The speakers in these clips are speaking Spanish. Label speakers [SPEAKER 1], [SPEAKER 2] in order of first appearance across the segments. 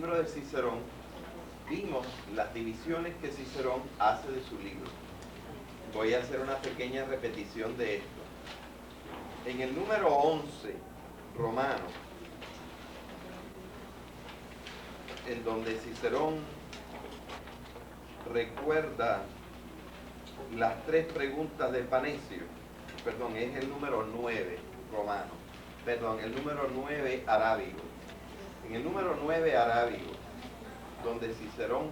[SPEAKER 1] libro de Cicerón vimos las divisiones que Cicerón hace de su libro. Voy a hacer una pequeña repetición de esto. En el número 11, romano, en donde Cicerón recuerda las 3 preguntas de Panecio, perdón, es el número 9 romano, perdón, el número 9 arábigo. En el número 9 arábigo, donde Cicerón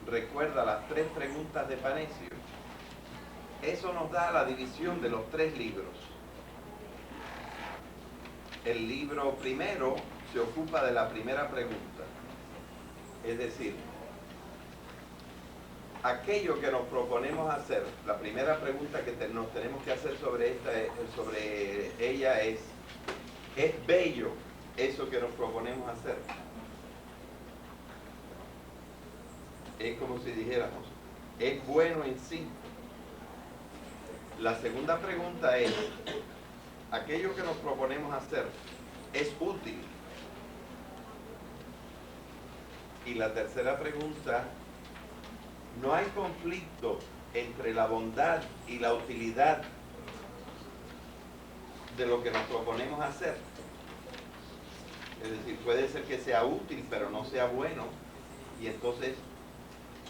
[SPEAKER 1] recuerda las 3 preguntas de Panecio, eso nos da la división de los 3 libros. El libro primero se ocupa de la primera pregunta, es decir, aquello que nos proponemos hacer. La primera pregunta que nos tenemos que hacer sobre ella es bello eso que nos proponemos hacer? Es como si dijéramos, ¿es bueno en sí? La segunda pregunta es, aquello que nos proponemos hacer, ¿es útil? Y la tercera pregunta, ¿no hay conflicto entre la bondad y la utilidad de lo que nos proponemos hacer? Es decir, puede ser que sea útil, pero no sea bueno, y entonces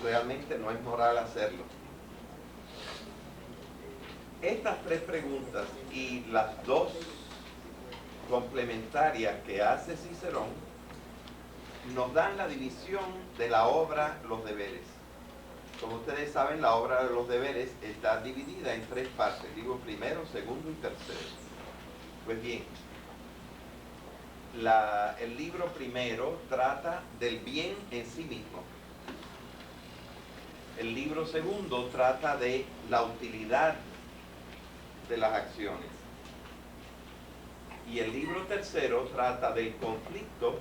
[SPEAKER 1] realmente no es moral hacerlo. Estas 3 preguntas y las 2 complementarias que hace Cicerón nos dan la división de la obra Los Deberes. Como ustedes saben, la obra de los deberes está dividida en 3 partes, digo primero, segundo y tercero. Pues bien, el libro primero trata del bien en sí mismo. El libro segundo trata de la utilidad de las acciones. Y el libro tercero trata del conflicto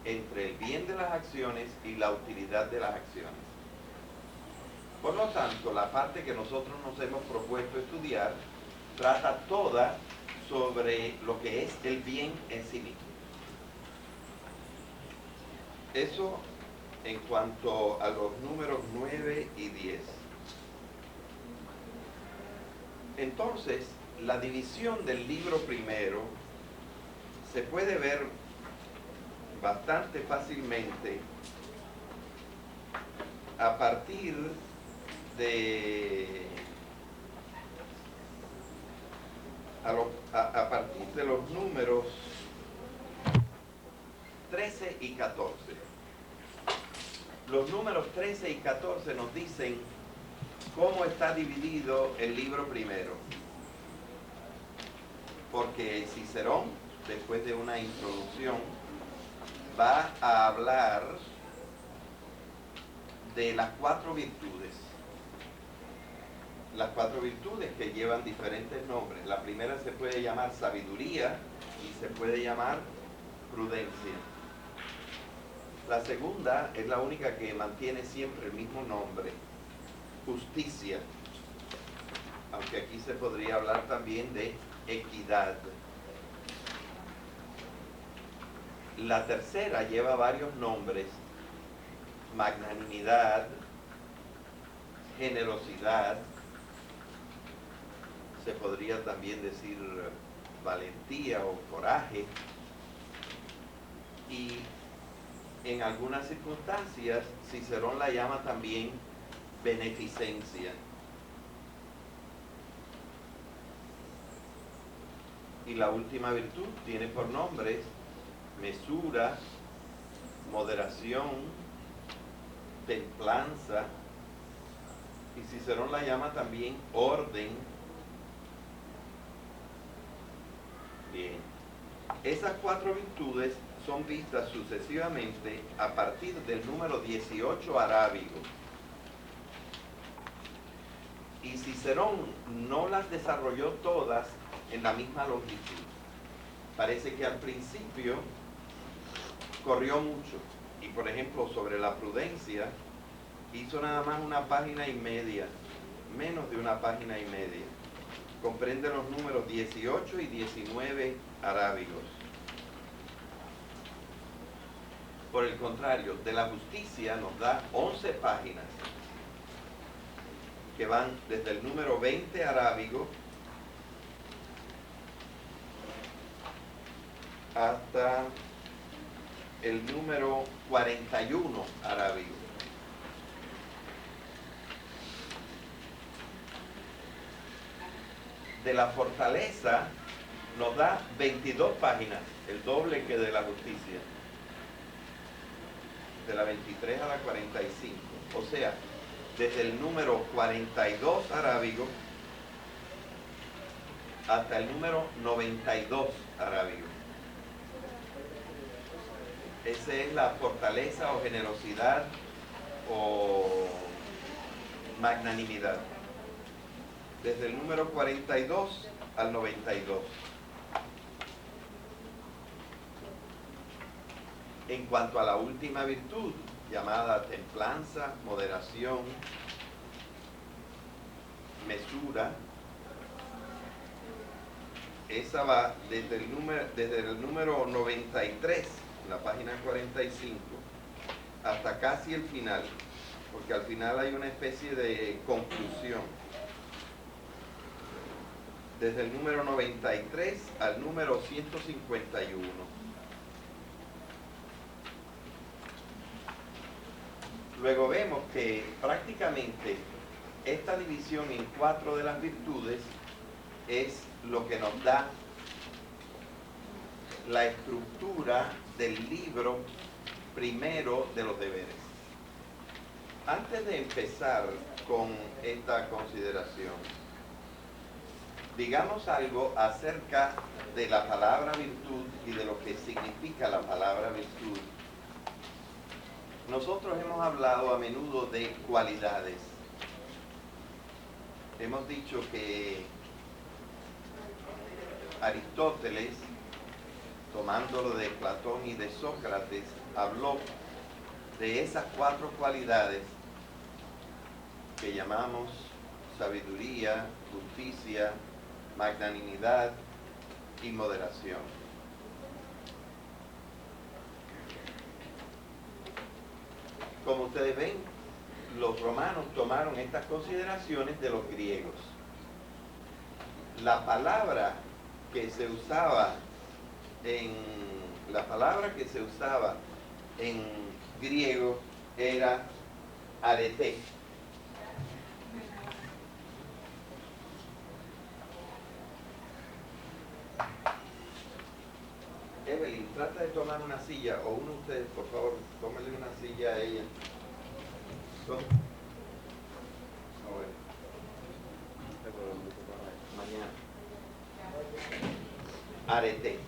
[SPEAKER 1] entre el bien de las acciones y la utilidad de las acciones. Por lo tanto, la parte que nosotros nos hemos propuesto estudiar trata toda sobre lo que es el bien en sí mismo. Eso en cuanto a los números 9 y 10. Entonces, la división del libro primero se puede ver bastante fácilmente a partir de los números 13 y 14. Los números 13 y 14 nos dicen cómo está dividido el libro primero. Porque Cicerón, después de una introducción, va a hablar de las 4 virtudes. Las 4 virtudes que llevan diferentes nombres. La primera se puede llamar sabiduría y se puede llamar prudencia. La segunda es la única que mantiene siempre el mismo nombre, justicia. Aunque aquí se podría hablar también de equidad. La tercera lleva varios nombres, magnanimidad, generosidad, se podría también decir valentía o coraje, y en algunas circunstancias Cicerón la llama también beneficencia. Y la última virtud tiene por nombres mesura, moderación, templanza, y Cicerón la llama también orden. Bien, esas 4 virtudes son vistas sucesivamente a partir del número 18 arábigo. Y Cicerón no las desarrolló todas en la misma longitud. Parece que al principio corrió mucho. Y por ejemplo, sobre la prudencia, hizo nada más 1,5 páginas, menos de 1,5 páginas. Comprende los números 18 y 19 arábigos. Por el contrario, de la justicia nos da 11 páginas que van desde el número 20 arábigo hasta el número 41 arábigo. De la fortaleza nos da 22 páginas, el doble que de la justicia, de la 23 a la 45. O sea, desde el número 42 arábigo hasta el número 92 arábigo. Esa es la fortaleza o generosidad o magnanimidad. Desde el número 42 al 92. En cuanto a la última virtud, llamada templanza, moderación, mesura, esa va desde el número 93, en la página 45, hasta casi el final, porque al final hay una especie de conclusión. Desde el número 93 al número 151. Luego vemos que prácticamente esta división en 4 de las virtudes es lo que nos da la estructura del libro primero de los deberes. Antes de empezar con esta consideración, digamos algo acerca de la palabra virtud y de lo que significa la palabra virtud. Nosotros hemos hablado a menudo de cualidades. Hemos dicho que Aristóteles, tomándolo de Platón y de Sócrates, habló de esas 4 cualidades que llamamos sabiduría, justicia, magnanimidad y moderación. Como ustedes ven, los romanos tomaron estas consideraciones de los griegos. La palabra que se usaba en griego era arete. Evelyn, trata de tomar una silla, o uno de ustedes, por favor, tómale una silla a ella. Mañana. Arete.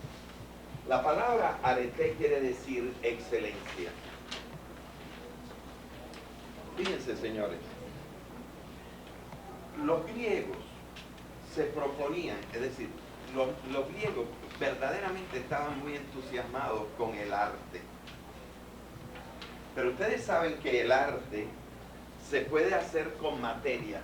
[SPEAKER 1] La palabra arete quiere decir excelencia. Fíjense, señores, los griegos se proponían, es decir, los griegos verdaderamente estaban muy entusiasmados con el arte. Pero ustedes saben que el arte se puede hacer con materia.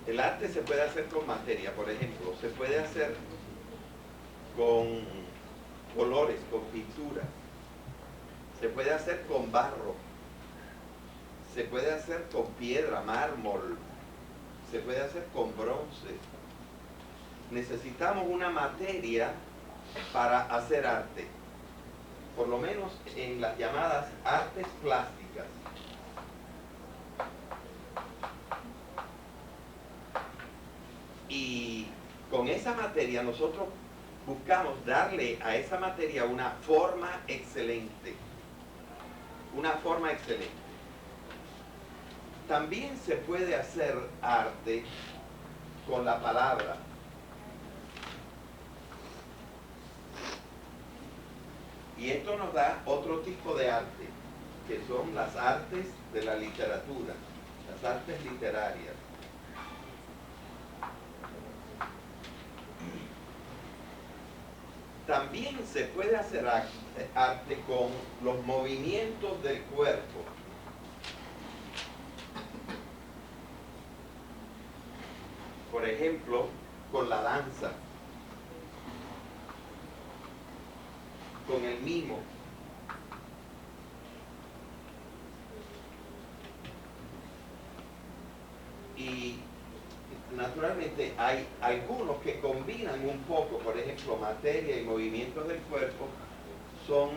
[SPEAKER 1] El arte se puede hacer con materia, por ejemplo, se puede hacer con colores, con pinturas, se puede hacer con barro, se puede hacer con piedra, mármol, se puede hacer con bronce. Necesitamos una materia para hacer arte, por lo menos en las llamadas artes plásticas. Y con esa materia nosotros buscamos darle a esa materia una forma excelente. Una forma excelente. También se puede hacer arte con la palabra. Y esto nos da otro tipo de arte, que son las artes de la literatura, las artes literarias. También se puede hacer arte con los movimientos del cuerpo. Por ejemplo, con la danza. con el mimo. Y naturalmente hay algunos que combinan un poco, por ejemplo, materia y movimientos del cuerpo, son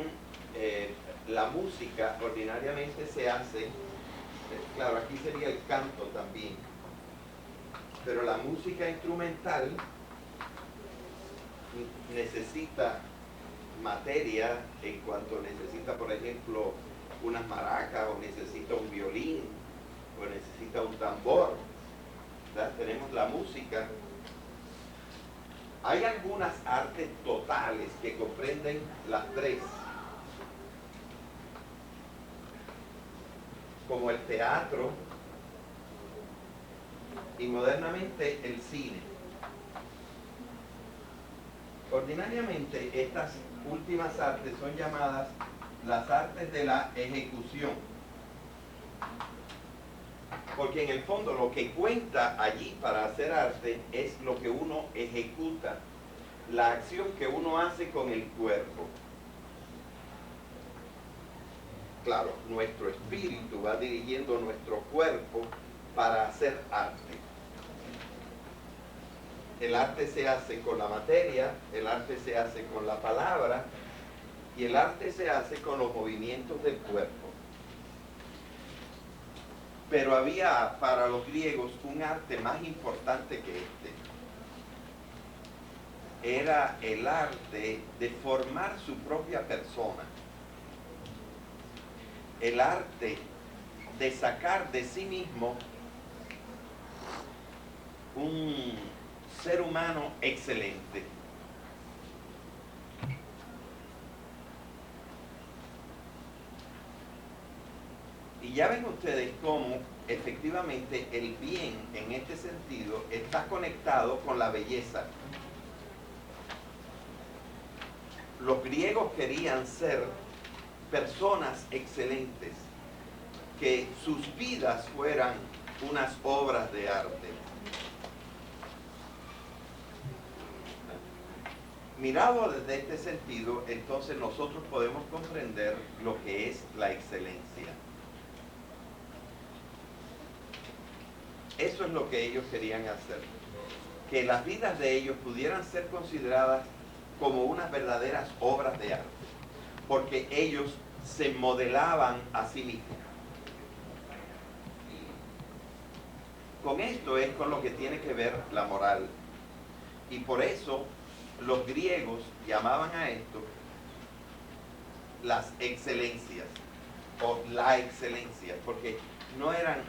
[SPEAKER 1] la música ordinariamente se hace, claro, aquí sería el canto también, pero la música instrumental necesita materia en cuanto necesita, por ejemplo, unas maracas, o necesita un violín, o necesita un tambor. ¿Verdad? Tenemos la música. Hay algunas artes totales que comprenden las tres, como el teatro y modernamente el cine. Ordinariamente estas últimas artes son llamadas las artes de la ejecución, porque en el fondo lo que cuenta allí para hacer arte es lo que uno ejecuta, la acción que uno hace con el cuerpo. Claro, nuestro espíritu va dirigiendo nuestro cuerpo para hacer arte. El arte se hace con la materia, el arte se hace con la palabra y el arte se hace con los movimientos del cuerpo. Pero había para los griegos un arte más importante que este. Era el arte de formar su propia persona. El arte de sacar de sí mismo un ser humano excelente. Y ya ven ustedes cómo efectivamente el bien en este sentido está conectado con la belleza. Los griegos querían ser personas excelentes, que sus vidas fueran unas obras de arte. Mirado desde este sentido, entonces nosotros podemos comprender lo que es la excelencia. Eso es lo que ellos querían hacer, que las vidas de ellos pudieran ser consideradas como unas verdaderas obras de arte, porque ellos se modelaban a sí mismos. Con esto es con lo que tiene que ver la moral. Y por eso los griegos llamaban a esto las excelencias, o la excelencia, porque no eran,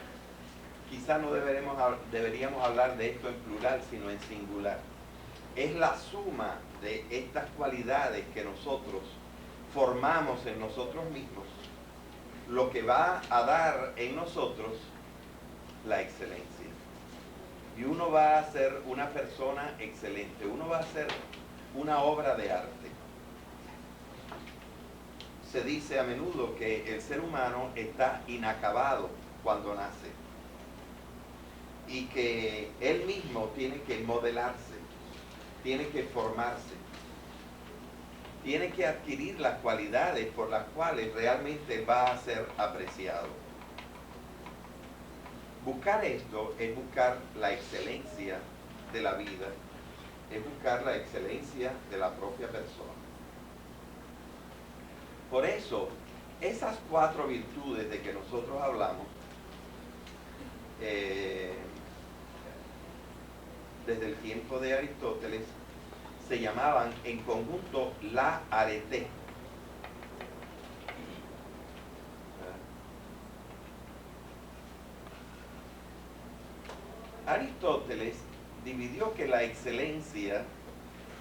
[SPEAKER 1] quizá no deberíamos hablar de esto en plural, sino en singular. Es la suma de estas cualidades que nosotros formamos en nosotros mismos, lo que va a dar en nosotros la excelencia. Y uno va a ser una persona excelente, uno va a ser una obra de arte. Se dice a menudo que el ser humano está inacabado cuando nace y que él mismo tiene que modelarse, tiene que formarse, tiene que adquirir las cualidades por las cuales realmente va a ser apreciado. Buscar esto es buscar la excelencia de la vida, es buscar la excelencia de la propia persona. Por eso, esas 4 virtudes de que nosotros hablamos, desde el tiempo de Aristóteles, se llamaban en conjunto la arete. Aristóteles dividió que la excelencia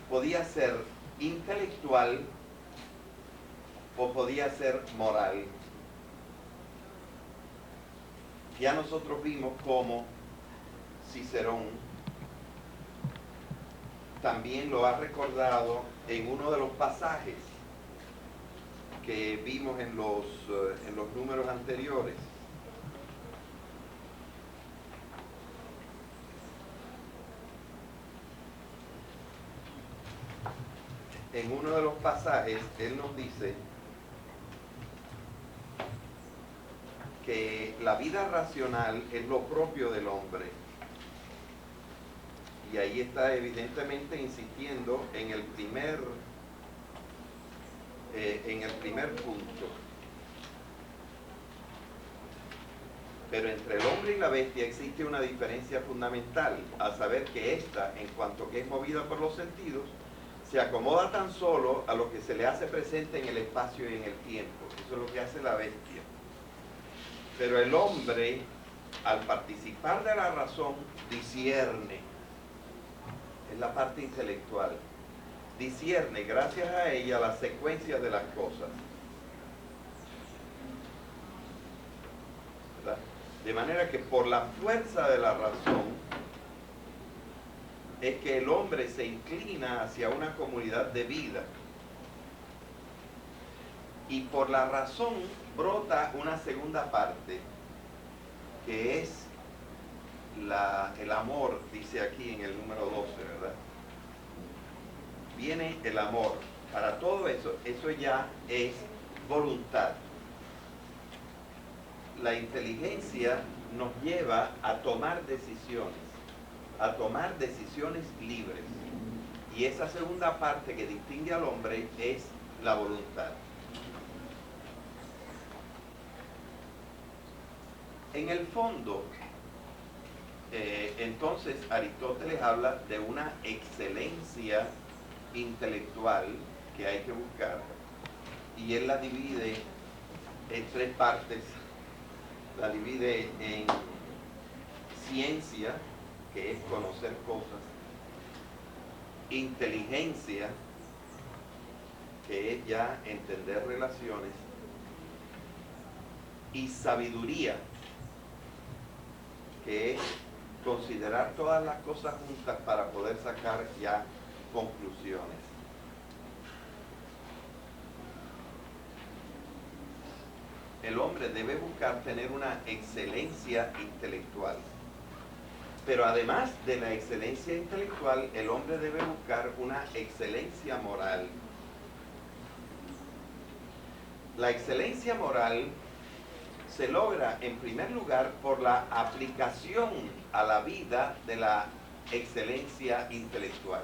[SPEAKER 1] podía ser intelectual o podía ser moral. Ya nosotros vimos cómo Cicerón también lo ha recordado en uno de los pasajes que vimos en los números anteriores. en uno de los pasajes, él nos dice que la vida racional es lo propio del hombre. Y ahí está evidentemente insistiendo en el primer punto. Pero entre el hombre y la bestia existe una diferencia fundamental, a saber que ésta, en cuanto que es movida por los sentidos, se acomoda tan solo a lo que se le hace presente en el espacio y en el tiempo. Eso es lo que hace la bestia. Pero el hombre, al participar de la razón, discierne. Es la parte intelectual. Discierne, gracias a ella, la secuencia de las cosas. ¿Verdad? De manera que por la fuerza de la razón es que el hombre se inclina hacia una comunidad de vida. Y por la razón brota una segunda parte, que es el amor, dice aquí en el número 12, ¿verdad? Viene el amor. Para todo eso, eso ya es voluntad. La inteligencia nos lleva a tomar decisiones libres. Y esa segunda parte que distingue al hombre es la voluntad. En el fondo, entonces Aristóteles habla de una excelencia intelectual que hay que buscar, y él la divide en tres partes. La divide en ciencia, que es conocer cosas; inteligencia, que es ya entender relaciones; y sabiduría, que es considerar todas las cosas juntas para poder sacar ya conclusiones. El hombre debe buscar tener una excelencia intelectual. Pero además de la excelencia intelectual, el hombre debe buscar una excelencia moral. La excelencia moral se logra en primer lugar por la aplicación a la vida de la excelencia intelectual.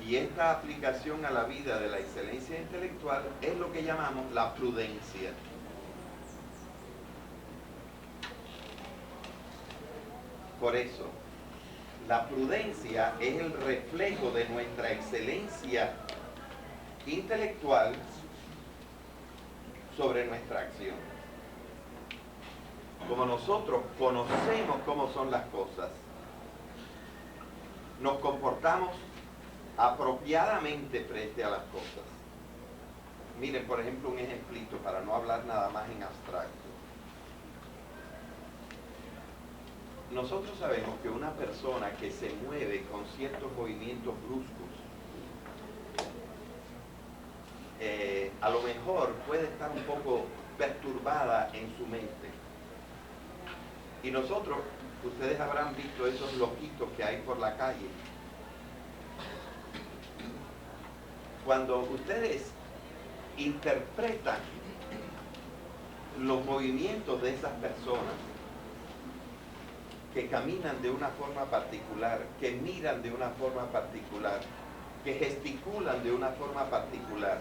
[SPEAKER 1] Y esta aplicación a la vida de la excelencia intelectual es lo que llamamos la prudencia. Por eso, la prudencia es el reflejo de nuestra excelencia intelectual sobre nuestra acción. Como nosotros conocemos cómo son las cosas, nos comportamos apropiadamente frente a las cosas. Miren, por ejemplo, un ejemplito para no hablar nada más en abstracto. Nosotros sabemos que una persona que se mueve con ciertos movimientos bruscos, a lo mejor puede estar un poco perturbada en su mente. Y nosotros, ustedes habrán visto esos loquitos que hay por la calle. Cuando ustedes interpretan los movimientos de esas personas, que caminan de una forma particular, que miran de una forma particular, que gesticulan de una forma particular,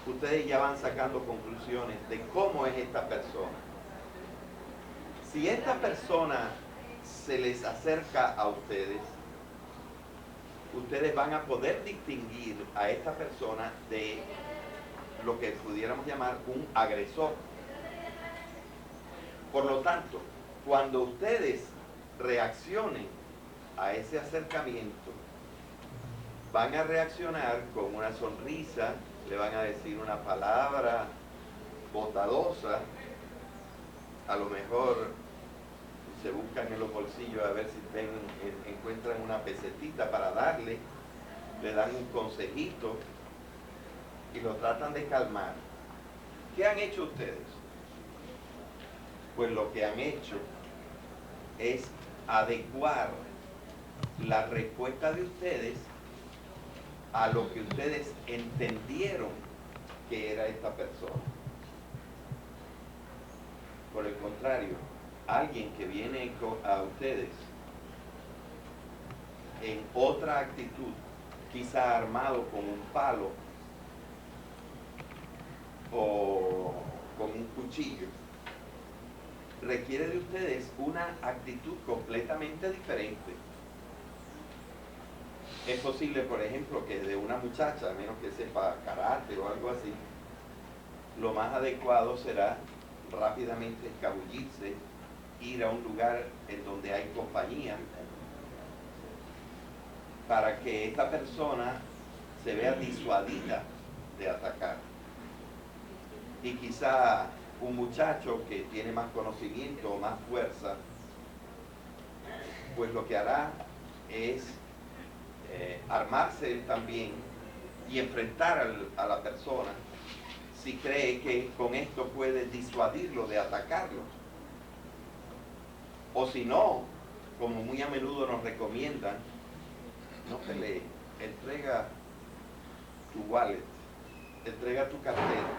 [SPEAKER 1] ustedes ya van sacando conclusiones de cómo es esta persona. Si esta persona se les acerca a ustedes, ustedes van a poder distinguir a esta persona de lo que pudiéramos llamar un agresor. Por lo tanto, cuando ustedes reaccionen a ese acercamiento, van a reaccionar con una sonrisa, le van a decir una palabra bondadosa, a lo mejor se buscan en los bolsillos a ver si encuentran una pesetita para darle, le dan un consejito y lo tratan de calmar. ¿Qué han hecho ustedes? Pues lo que han hecho es adecuar la respuesta de ustedes a lo que ustedes entendieron que era esta persona. Por el contrario, alguien que viene a ustedes en otra actitud, quizá armado con un palo o con un cuchillo, requiere de ustedes una actitud completamente diferente. Es posible, por ejemplo, que de una muchacha, a menos que sepa karate o algo así, lo más adecuado será rápidamente escabullirse, ir a un lugar en donde hay compañía, para que esta persona se vea disuadida de atacar. Y quizá un muchacho que tiene más conocimiento o más fuerza, pues lo que hará es armarse él también y enfrentar a la persona si cree que con esto puede disuadirlo de atacarlo. O si no, como muy a menudo nos recomiendan, no pelee, entrega tu wallet, entrega tu cartera.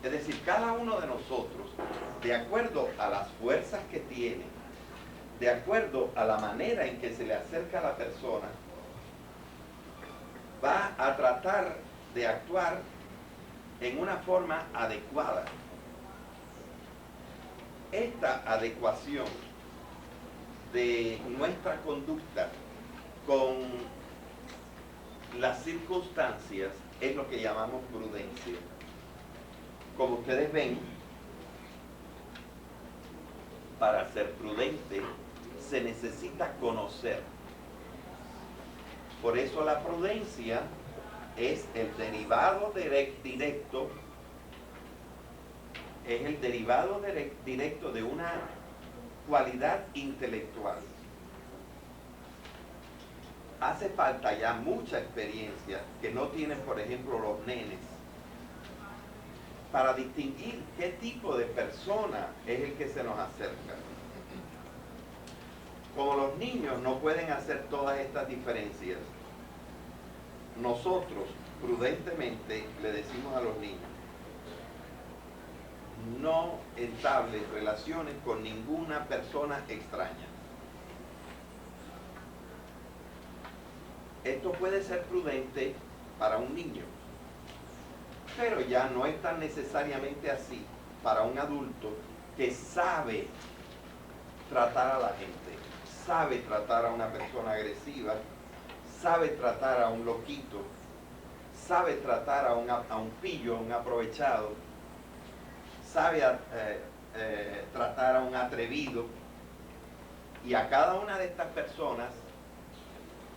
[SPEAKER 1] Es decir, cada uno de nosotros, de acuerdo a las fuerzas que tiene, de acuerdo a la manera en que se le acerca a la persona, va a tratar de actuar en una forma adecuada. Esta adecuación de nuestra conducta con las circunstancias es lo que llamamos prudencia. Como ustedes ven, para ser prudente se necesita conocer. Por eso la prudencia es el derivado directo, de una cualidad intelectual. Hace falta ya mucha experiencia que no tienen, por ejemplo, los nenes, para distinguir qué tipo de persona es el que se nos acerca. Como los niños no pueden hacer todas estas diferencias, nosotros prudentemente le decimos a los niños: no entables relaciones con ninguna persona extraña. Esto puede ser prudente para un niño, pero ya no es tan necesariamente así para un adulto que sabe tratar a la gente, sabe tratar a una persona agresiva, sabe tratar a un loquito, sabe tratar a un pillo, a un aprovechado, sabe tratar a un atrevido, y a cada una de estas personas,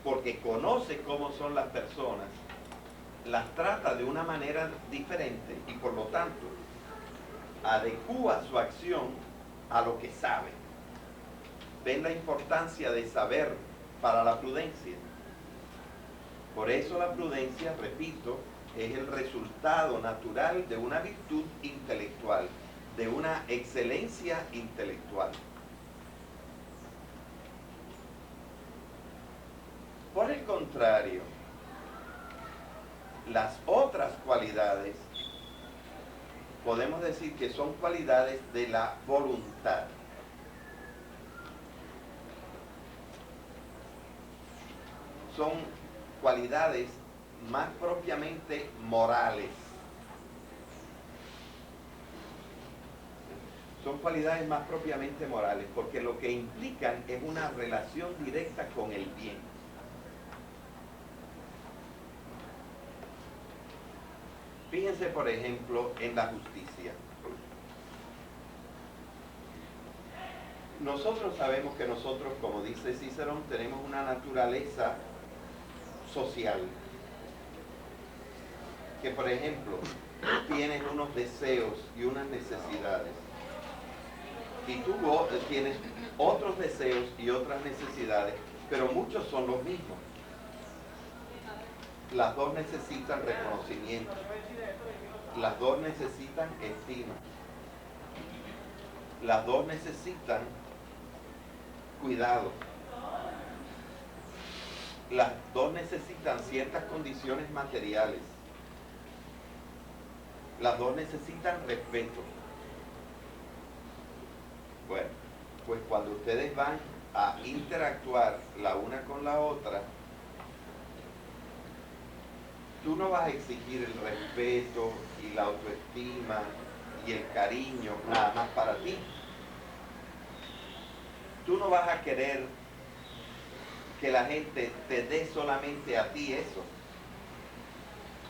[SPEAKER 1] porque conoce cómo son las personas, las trata de una manera diferente y por lo tanto adecúa su acción a lo que sabe. ¿Ven la importancia de saber para la prudencia? Por eso la prudencia, repito, es el resultado natural de una virtud intelectual, de una excelencia intelectual. Por el contrario, las otras cualidades, podemos decir que son cualidades de la voluntad. Son cualidades más propiamente morales. Son cualidades más propiamente morales, porque lo que implican es una relación directa con el bien. Fíjense, por ejemplo, en la justicia. Nosotros sabemos que nosotros, como dice Cicerón, tenemos una naturaleza social. Que, por ejemplo, tienes unos deseos y unas necesidades. Y tú tienes otros deseos y otras necesidades, pero muchos son los mismos. Las dos necesitan reconocimiento. Las dos necesitan estima. Las dos necesitan cuidado. las dos necesitan ciertas condiciones materiales. Las dos necesitan respeto. Bueno, pues cuando ustedes van a interactuar la una con la otra, tú no vas a exigir el respeto y la autoestima y el cariño nada más para ti. Tú no vas a querer que la gente te dé solamente a ti eso.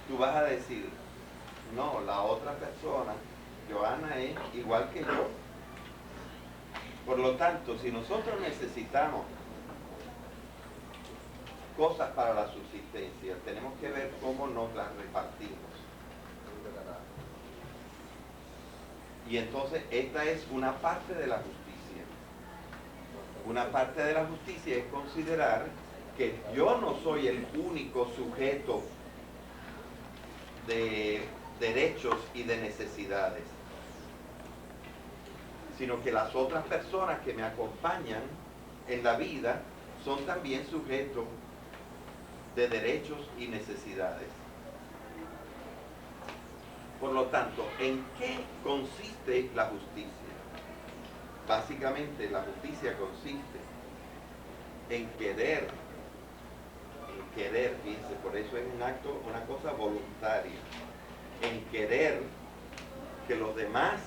[SPEAKER 1] Tú vas a decir, no, la otra persona, Johanna, es igual que yo. Por lo tanto, si nosotros necesitamos cosas para la subsistencia, tenemos que ver cómo nos las repartimos. Y entonces esta es una parte de la justicia. Una parte de la justicia es considerar que yo no soy el único sujeto de derechos y de necesidades, sino que las otras personas que me acompañan en la vida son también sujetos de derechos y necesidades. Por lo tanto, ¿en qué consiste la justicia? Básicamente la justicia consiste en querer, fíjense, por eso es un acto, una cosa voluntaria, en querer que los demás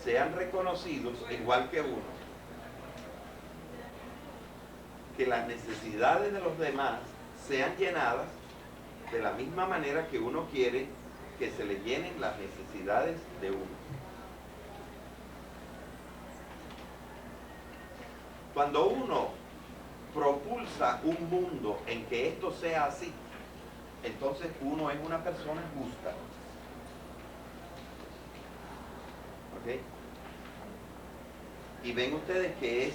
[SPEAKER 1] sean reconocidos igual que uno, que las necesidades de los demás sean llenadas de la misma manera que uno quiere que se le llenen las necesidades de uno. Cuando uno propulsa un mundo en que esto sea así, entonces uno es una persona justa. ¿Ok? Y ven ustedes que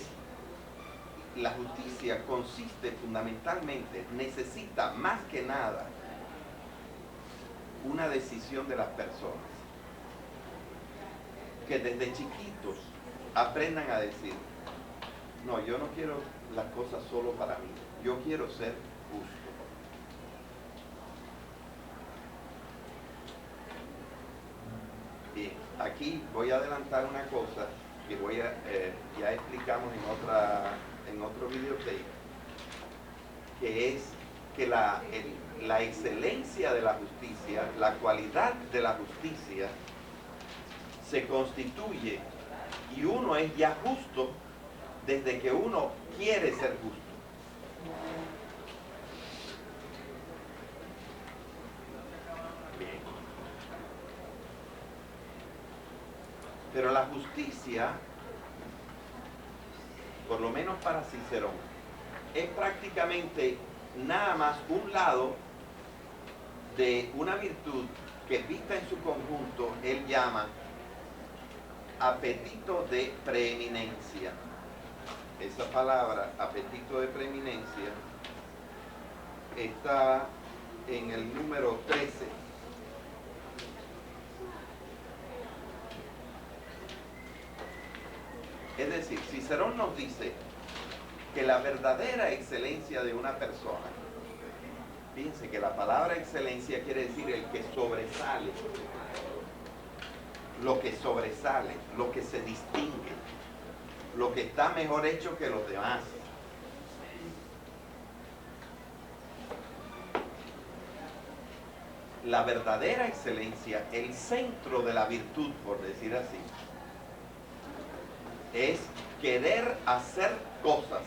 [SPEAKER 1] la justicia consiste fundamentalmente, necesita más que nada una decisión de las personas. Que desde chiquitos aprendan a decir, no, yo no quiero las cosas solo para mí, yo quiero ser justo. Bien, aquí voy a adelantar una cosa que ya explicamos en otro videotape, que es que la excelencia de la justicia, la cualidad de la justicia, se constituye y uno es ya justo desde que uno quiere ser justo. Bien. Pero la justicia, por lo menos para Cicerón, es prácticamente nada más un lado de una virtud que vista en su conjunto él llama apetito de preeminencia. Esa palabra, apetito de preeminencia, está en el número 13. Es decir, Cicerón nos dice que la verdadera excelencia de una persona, fíjense que la palabra excelencia quiere decir el que sobresale, lo que sobresale, lo que se distingue, lo que está mejor hecho que los demás. La verdadera excelencia, el centro de la virtud, por decir así, es querer hacer cosas